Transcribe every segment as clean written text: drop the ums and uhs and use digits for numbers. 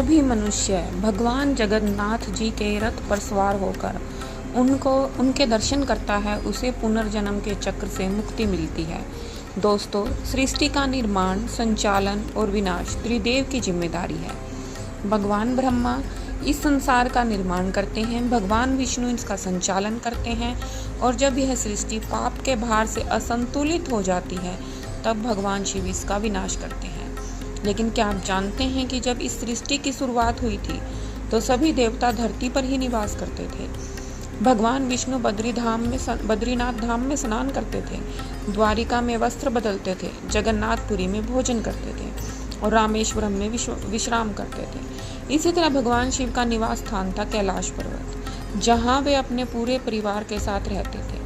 जो भी मनुष्य भगवान जगन्नाथ जी के रथ पर सवार होकर उनके दर्शन करता है, उसे पुनर्जन्म के चक्र से मुक्ति मिलती है। दोस्तों, सृष्टि का निर्माण, संचालन और विनाश त्रिदेव की जिम्मेदारी है। भगवान ब्रह्मा इस संसार का निर्माण करते हैं, भगवान विष्णु इसका संचालन करते हैं, और जब यह सृष्टि पाप के भार से असंतुलित हो जाती है तब भगवान शिव इसका विनाश करते हैं। लेकिन क्या आप जानते हैं कि जब इस सृष्टि की शुरुआत हुई थी तो सभी देवता धरती पर ही निवास करते थे। भगवान विष्णु बद्रीनाथ धाम में स्नान करते थे, द्वारिका में वस्त्र बदलते थे, जगन्नाथपुरी में भोजन करते थे और रामेश्वरम में विश्राम करते थे। इसी तरह भगवान शिव का निवास स्थान था कैलाश पर्वत, जहाँ वे अपने पूरे परिवार के साथ रहते थे।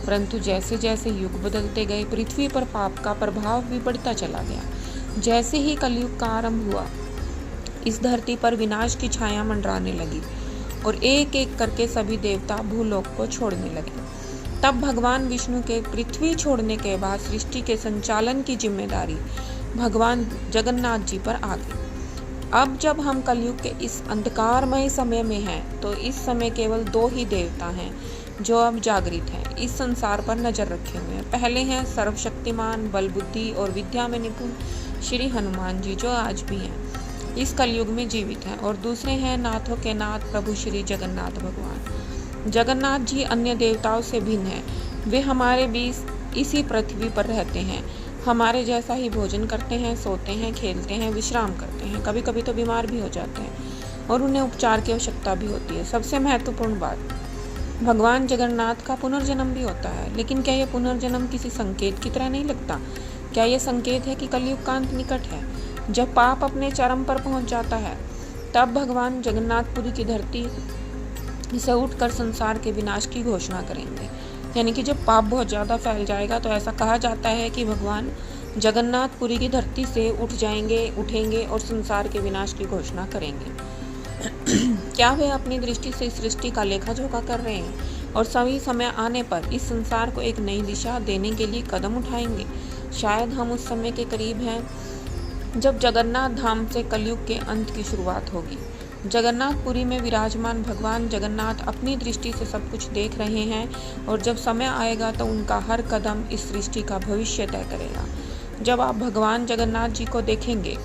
परंतु जैसे जैसे युग बदलते गए, पृथ्वी पर पाप का प्रभाव भी बढ़ता चला गया। जैसे ही कलयुग का आरंभ हुआ, इस धरती पर विनाश की छाया मंडराने लगी और एक एक करके सभी देवता भूलोक को छोड़ने लगे। तब भगवान विष्णु के पृथ्वी छोड़ने के बाद सृष्टि के संचालन की जिम्मेदारी भगवान जगन्नाथ जी पर आ गई। अब जब हम कलयुग के इस अंधकारमय समय में हैं, तो इस समय केवल दो ही देवता हैं जो अब जागृत हैं, इस संसार पर नजर रखे हुए हैं। पहले हैं सर्वशक्तिमान, बल, बुद्धि और विद्या में निपुण श्री हनुमान जी, जो आज भी हैं, इस कलयुग में जीवित हैं। और दूसरे हैं नाथों के नाथ प्रभु श्री जगन्नाथ भगवान। जगन्नाथ जी अन्य देवताओं से भिन्न हैं। वे हमारे बीच इसी पृथ्वी पर रहते हैं, हमारे जैसा ही भोजन करते हैं, सोते हैं, खेलते हैं, विश्राम करते हैं। कभी कभी तो बीमार भी हो जाते हैं और उन्हें उपचार की आवश्यकता भी होती है। सबसे महत्वपूर्ण बात, भगवान जगन्नाथ का पुनर्जन्म भी होता है। लेकिन क्या यह पुनर्जन्म किसी संकेत की तरह नहीं लगता? क्या यह संकेत है कि कलयुग का अंत निकट है? जब पाप अपने चरम पर पहुंच जाता है, तब भगवान जगन्नाथपुरी की धरती से उठकर संसार के विनाश की घोषणा करेंगे। यानी कि जब पाप बहुत ज़्यादा फैल जाएगा तो ऐसा कहा जाता है कि भगवान जगन्नाथपुरी की धरती से उठेंगे और संसार के विनाश की घोषणा करेंगे। क्या वे अपनी दृष्टि से सृष्टि का लेखा जोखा कर रहे हैं और सही समय आने पर इस संसार को एक नई दिशा देने के लिए कदम उठाएंगे? शायद हम उस समय के करीब हैं जब जगन्नाथ धाम से कलयुग के अंत की शुरुआत होगी। जगन्नाथपुरी में विराजमान भगवान जगन्नाथ अपनी दृष्टि से सब कुछ देख रहे हैं और जब समय आएगा तो उनका हर कदम इस सृष्टि का भविष्य तय करेगा। जब आप भगवान जगन्नाथ जी को देखेंगे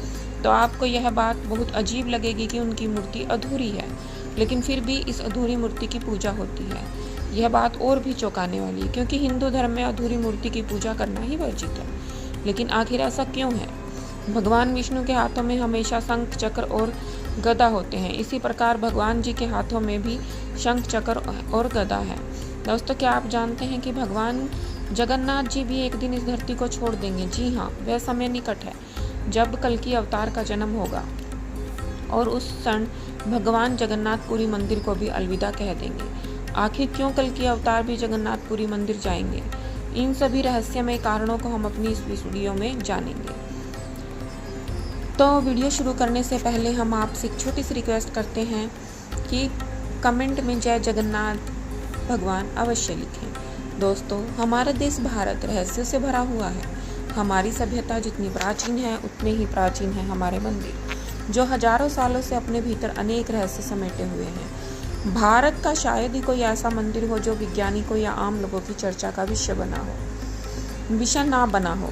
तो आपको यह बात बहुत अजीब लगेगी कि उनकी मूर्ति अधूरी है, लेकिन फिर भी इस अधूरी मूर्ति की पूजा होती है। यह बात और भी चौंकाने वाली है, क्योंकि हिंदू धर्म में अधूरी मूर्ति की पूजा करना ही वर्जित है। लेकिन आखिर ऐसा क्यों है? भगवान विष्णु के हाथों में हमेशा शंख, चक्र और गदा होते हैं। इसी प्रकार भगवान जी के हाथों में भी शंख, चक्र और गदा है। दोस्तों, क्या आप जानते हैं कि भगवान जगन्नाथ जी भी एक दिन इस धरती को छोड़ देंगे? जी हाँ, वह समय निकट है जब कल्कि अवतार का जन्म होगा और उस क्षण भगवान जगन्नाथपुरी मंदिर को भी अलविदा कह देंगे। आखिर क्यों कल्कि अवतार भी जगन्नाथपुरी मंदिर जाएंगे? इन सभी रहस्यमय कारणों को हम अपनी इस वीडियो में जानेंगे। तो वीडियो शुरू करने से पहले हम आपसे एक छोटी सी रिक्वेस्ट करते हैं कि कमेंट में जय जगन्नाथ भगवान अवश्य लिखें। दोस्तों, हमारा देश भारत रहस्यों से भरा हुआ है। हमारी सभ्यता जितनी प्राचीन है उतने ही प्राचीन है हमारे मंदिर, जो हजारों सालों से अपने भीतर अनेक रहस्य समेटे हुए हैं। भारत का शायद ही कोई ऐसा मंदिर हो जो वैज्ञानिकों या आम लोगों की चर्चा का विषय ना बना हो।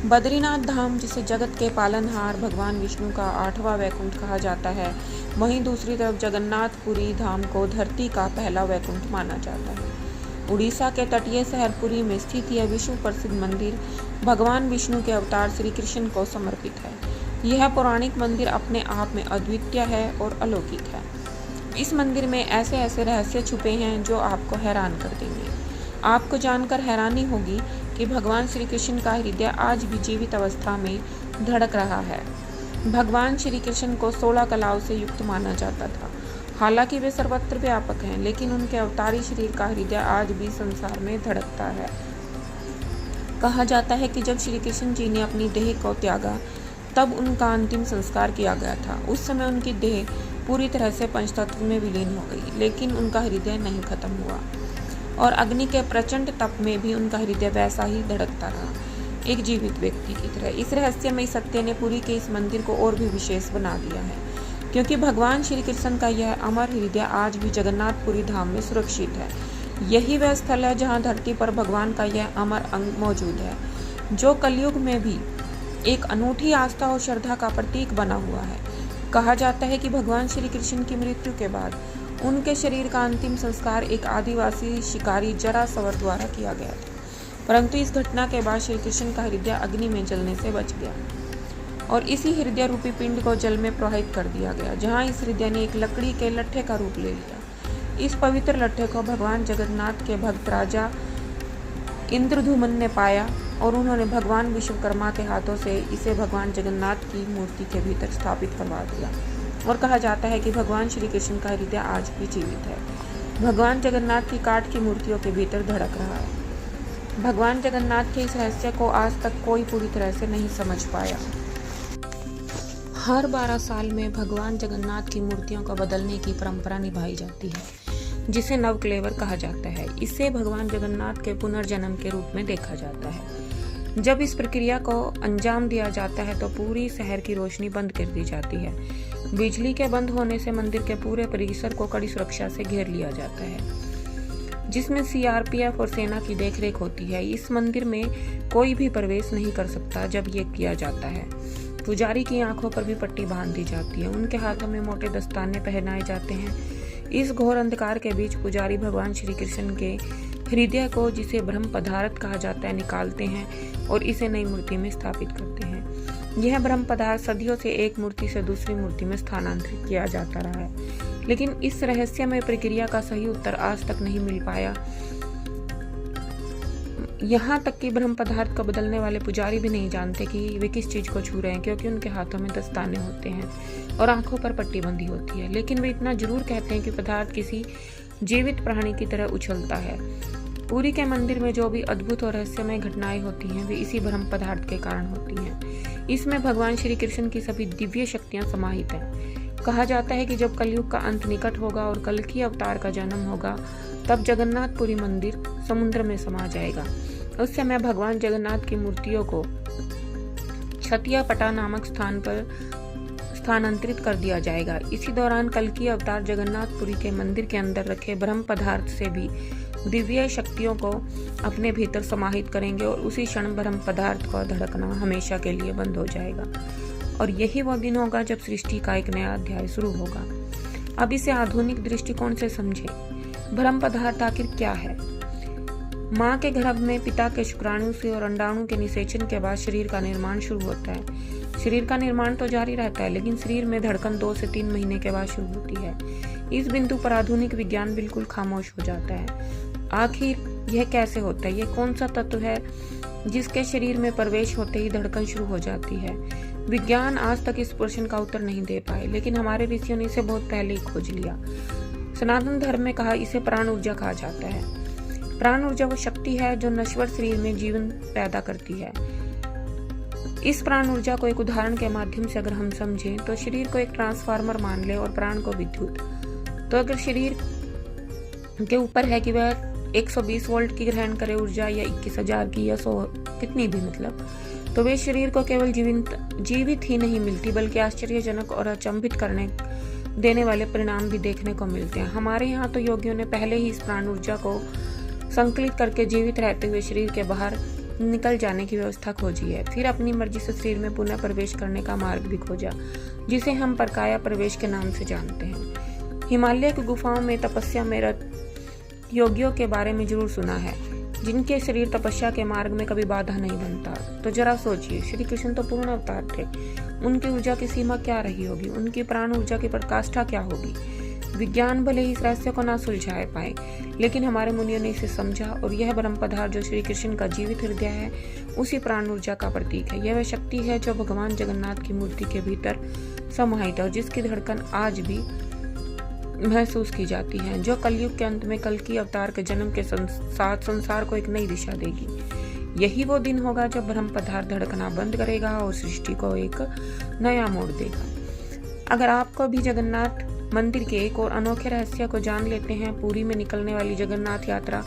बद्रीनाथ धाम, जिसे जगत के पालनहार भगवान विष्णु का 8वां वैकुंठ कहा जाता है, वहीं दूसरी तरफ जगन्नाथपुरी धाम को धरती का पहला वैकुंठ माना जाता है। उड़ीसा के तटीय शहर पुरी में स्थित यह विश्व प्रसिद्ध मंदिर भगवान विष्णु के अवतार श्री कृष्ण को समर्पित है। यह पौराणिक मंदिर अपने आप में अद्वितीय है और अलौकिक है। इस मंदिर में ऐसे ऐसे रहस्य छुपे हैं जो आपको हैरान कर देंगे। आपको जानकर हैरानी होगी कि भगवान श्री कृष्ण का हृदय आज भी जीवित अवस्था में धड़क रहा है। भगवान श्री कृष्ण को 16 कलाओं से युक्त माना जाता था। हालांकि वे सर्वत्र व्यापक हैं, लेकिन उनके अवतारी शरीर का हृदय आज भी संसार में धड़कता है। कहा जाता है कि जब श्री कृष्ण जी ने अपनी देह को त्यागा, तब उनका अंतिम संस्कार किया गया था। उस समय उनकी देह पूरी तरह से पंचतत्व में विलीन हो गई, लेकिन उनका हृदय नहीं खत्म हुआ और अग्नि के प्रचंड तप में भी उनका हृदय वैसा ही धड़कता रहा, एक जीवित व्यक्ति की तरह। इस रहस्यमय सत्य ने पुरी के इस मंदिर को और भी विशेष बना दिया है। क्योंकि भगवान श्री कृष्ण का यह अमर हृदय आज भी जगन्नाथपुरी धाम में सुरक्षित है। यही वह स्थल है जहाँ धरती पर भगवान का यह अमर अंग मौजूद है, जो कलयुग में भी एक अनूठी आस्था और श्रद्धा का प्रतीक बना हुआ है। कहा जाता है कि भगवान श्री कृष्ण की मृत्यु के बाद उनके शरीर का अंतिम संस्कार एक आदिवासी शिकारी जरासवर द्वारा किया गया था, परंतु इस घटना के बाद श्री कृष्ण का हृदय अग्नि में जलने से बच गया और इसी हृदय रूपी पिंड को जल में प्रवाहित कर दिया गया, जहां इस हृदय ने एक लकड़ी के लट्ठे का रूप ले लिया। इस पवित्र लट्ठे को भगवान जगन्नाथ के भक्त राजा इंद्रधुमन ने पाया और उन्होंने भगवान विश्वकर्मा के हाथों से इसे भगवान जगन्नाथ की मूर्ति के भीतर स्थापित करवा दिया और कहा जाता है कि भगवान श्री कृष्ण का हृदय आज भी जीवित है, भगवान जगन्नाथ की काठ की मूर्तियों के भीतर धड़क रहा है। भगवान जगन्नाथ के इस रहस्य को आज तक कोई पूरी तरह से नहीं समझ पाया। हर 12 साल में भगवान जगन्नाथ की मूर्तियों को बदलने की परंपरा निभाई जाती है, जिसे नवकलेवर कहा जाता है। इसे भगवान जगन्नाथ के पुनर्जन्म के रूप में देखा जाता है। जब इस प्रक्रिया को अंजाम दिया जाता है तो पूरी शहर की रोशनी बंद कर दी जाती है। बिजली के बंद होने से मंदिर के पूरे परिसर को कड़ी सुरक्षा से घेर लिया जाता है, जिसमें सीआरपीएफ और सेना की देखरेख होती है। इस मंदिर में कोई भी प्रवेश नहीं कर सकता जब ये किया जाता है। पुजारी की आंखों पर भी पट्टी बांध दी जाती है, उनके हाथों में मोटे दस्ताने पहनाए जाते हैं। इस घोर अंधकार के बीच पुजारी भगवान श्री कृष्ण के हृदय को, जिसे ब्रह्म पदार्थ कहा जाता है, निकालते हैं और इसे नई मूर्ति में स्थापित करते हैं। यह ब्रह्म पदार्थ सदियों से एक मूर्ति से दूसरी मूर्ति में स्थानांतरित किया जाता रहा है, लेकिन इस रहस्यमय प्रक्रिया का सही उत्तर आज तक नहीं मिल पाया। यहाँ तक कि ब्रह्म पदार्थ को बदलने वाले पुजारी भी नहीं जानते कि वे किस चीज को छू रहे हैं, क्योंकि उनके हाथों में दस्ताने होते हैं और आंखों पर पट्टी बंधी होती है। लेकिन वे इतना जरूर कहते हैं कि पदार्थ किसी जीवित प्राणी की तरह उछलता है। पुरी के मंदिर में जो भी अद्भुत और रहस्यमय घटनाएं होती हैं, वे इसी ब्रह्म पदार्थ के कारण होती हैं। इसमें भगवान श्री कृष्ण की सभी दिव्य शक्तियां समाहित हैं। कहा जाता है कि जब कलयुग का अंत निकट होगा और कल्कि अवतार का जन्म होगा, तब जगन्नाथपुरी मंदिर समुद्र में समा जाएगा। उस समय भगवान जगन्नाथ की मूर्तियों को छतियापटा नामक स्थान पर स्थानांतरित कर दिया जाएगा। इसी दौरान कल्कि अवतार जगन्नाथपुरी के मंदिर के अंदर रखे ब्रह्म पदार्थ से भी दिव्य शक्तियों को अपने भीतर समाहित करेंगे और उसी क्षण ब्रह्म पदार्थ का धड़कना हमेशा के लिए बंद हो जाएगा। और यही वो दिन होगा जब सृष्टि का एक नया अध्याय शुरू होगा। अब इसे आधुनिक दृष्टिकोण से समझे। ब्रह्म पदार्थ आखिर क्या है? माँ के गर्भ में पिता के शुक्राणु से और अंडाणु के निषेचन के बाद शरीर का निर्माण शुरू होता है। शरीर का निर्माण तो जारी रहता है, लेकिन शरीर में धड़कन 2 से 3 महीने के बाद शुरू होती है। इस बिंदु पर आधुनिक विज्ञान बिल्कुल खामोश हो जाता है। आखिर यह कैसे होता है? यह कौन सा तत्व है जिसके शरीर में प्रवेश होते ही धड़कन शुरू हो जाती है? विज्ञान आज तक इस प्रश्न का उत्तर नहीं दे पाए, लेकिन हमारे ऋषियों ने इसे बहुत पहले ही खोज लिया। सनातन धर्म में कहा इसे प्राण ऊर्जा कहा जाता है। प्राण ऊर्जा वो शक्ति है जो नश्वर शरीर में जीवन पैदा करती है। इस प्राण ऊर्जा को एक उदाहरण के माध्यम से अगर हम समझें तो शरीर को एक ट्रांसफार्मर मान ले और प्राण को विद्युत। तो अगर शरीर के ऊपर है कि वह 120 वोल्ट की ग्रहण करे ऊर्जा या 21,000 की या 100 कितनी भी, मतलब तो वे शरीर को केवल जीवित ही नहीं मिलती, बल्कि आश्चर्यजनक और अचंभित करने देने वाले परिणाम भी देखने को मिलते हैं। हमारे यहाँ तो योगियों ने पहले ही इस प्राण ऊर्जा को संकलित करके जीवित रहते हुए शरीर के बाहर निकल जाने की व्यवस्था खोजी है। फिर अपनी मर्जी से शरीर में पुनः प्रवेश करने का मार्ग भी खोजा, जिसे हम परकाया प्रवेश के नाम से जानते हैं। हिमालय की गुफाओं में तपस्या में रत योगियों के बारे में जरूर सुना है, जिनके शरीर तपस्या के मार्ग में कभी बाधा नहीं बनता। तो जरा सोचिए, श्री कृष्ण तो पूर्ण अवतार थे, उनकी ऊर्जा की सीमा क्या रही होगी? उनकी प्राण ऊर्जा की पराकाष्ठा क्या होगी? विज्ञान भले ही इस रहस्य को ना सुलझा पाए, लेकिन हमारे मुनियों ने इसे समझा और यह ब्रह्म पदार्थ जो श्री कृष्ण का जीवित हृदय है, उसी प्राण ऊर्जा का प्रतीक है। यह वह शक्ति है जो भगवान जगन्नाथ की मूर्ति के भीतर समाहित है और जिसकी धड़कन आज भी महसूस की जाती है, जो कलयुग के अंत में कल्कि अवतार के जन्म के साथ संसार को एक नई दिशा देगी। यही वो दिन होगा जब ब्रह्म पदार्थ धड़कना बंद करेगा और सृष्टि को एक नया मोड़ देगा। अगर आपको भी जगन्नाथ मंदिर के एक और अनोखे रहस्य को जान लेते हैं, पुरी में निकलने वाली जगन्नाथ यात्रा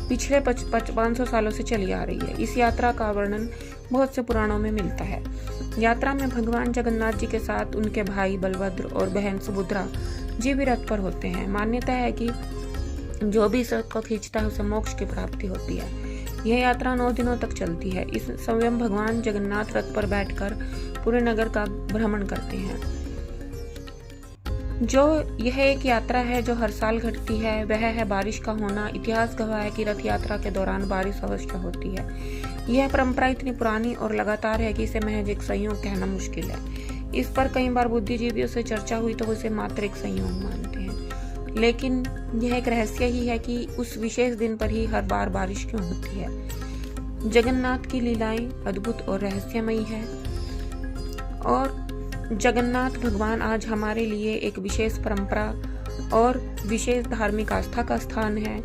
पिछले 500 सालों से चली आ रही है। इस यात्रा का वर्णन बहुत से पुराणों में मिलता है। यात्रा में भगवान जगन्नाथ जी के साथ उनके भाई बलभद्र और बहन सुभद्रा जी भी रथ पर होते हैं। मान्यता है कि जो भी इस रथ को खींचता है उसे मोक्ष की प्राप्ति होती है। यह यात्रा 9 दिनों तक चलती है। इस स्वयं भगवान जगन्नाथ रथ पर बैठकर पूरे नगर का भ्रमण करते हैं। जो यह एक यात्रा है जो हर साल घटती है वह है बारिश का होना। इतिहास गवाह है कि रथ यात्रा के दौरान बारिश अवश्य होती है। यह परंपरा इतनी पुरानी और लगातार है कि इसे महज एक संयोग कहना मुश्किल है। इस पर कई बार बुद्धिजीवियों से चर्चा हुई तो उसे मात्र एक संयोग मानते हैं, लेकिन यह एक रहस्य ही है कि उस विशेष दिन पर ही हर बार बारिश क्यों होती है। जगन्नाथ की लीलाएं अद्भुत और रहस्यमयी है और जगन्नाथ भगवान आज हमारे लिए एक विशेष परंपरा और विशेष धार्मिक आस्था का स्थान है।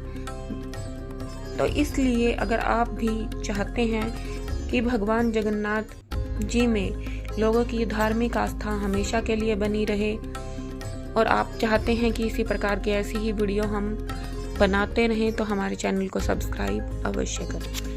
तो इसलिए अगर आप भी चाहते हैं कि भगवान जगन्नाथ जी में लोगों की धार्मिक आस्था हमेशा के लिए बनी रहे और आप चाहते हैं कि इसी प्रकार की ऐसी ही वीडियो हम बनाते रहें, तो हमारे चैनल को सब्सक्राइब अवश्य करें।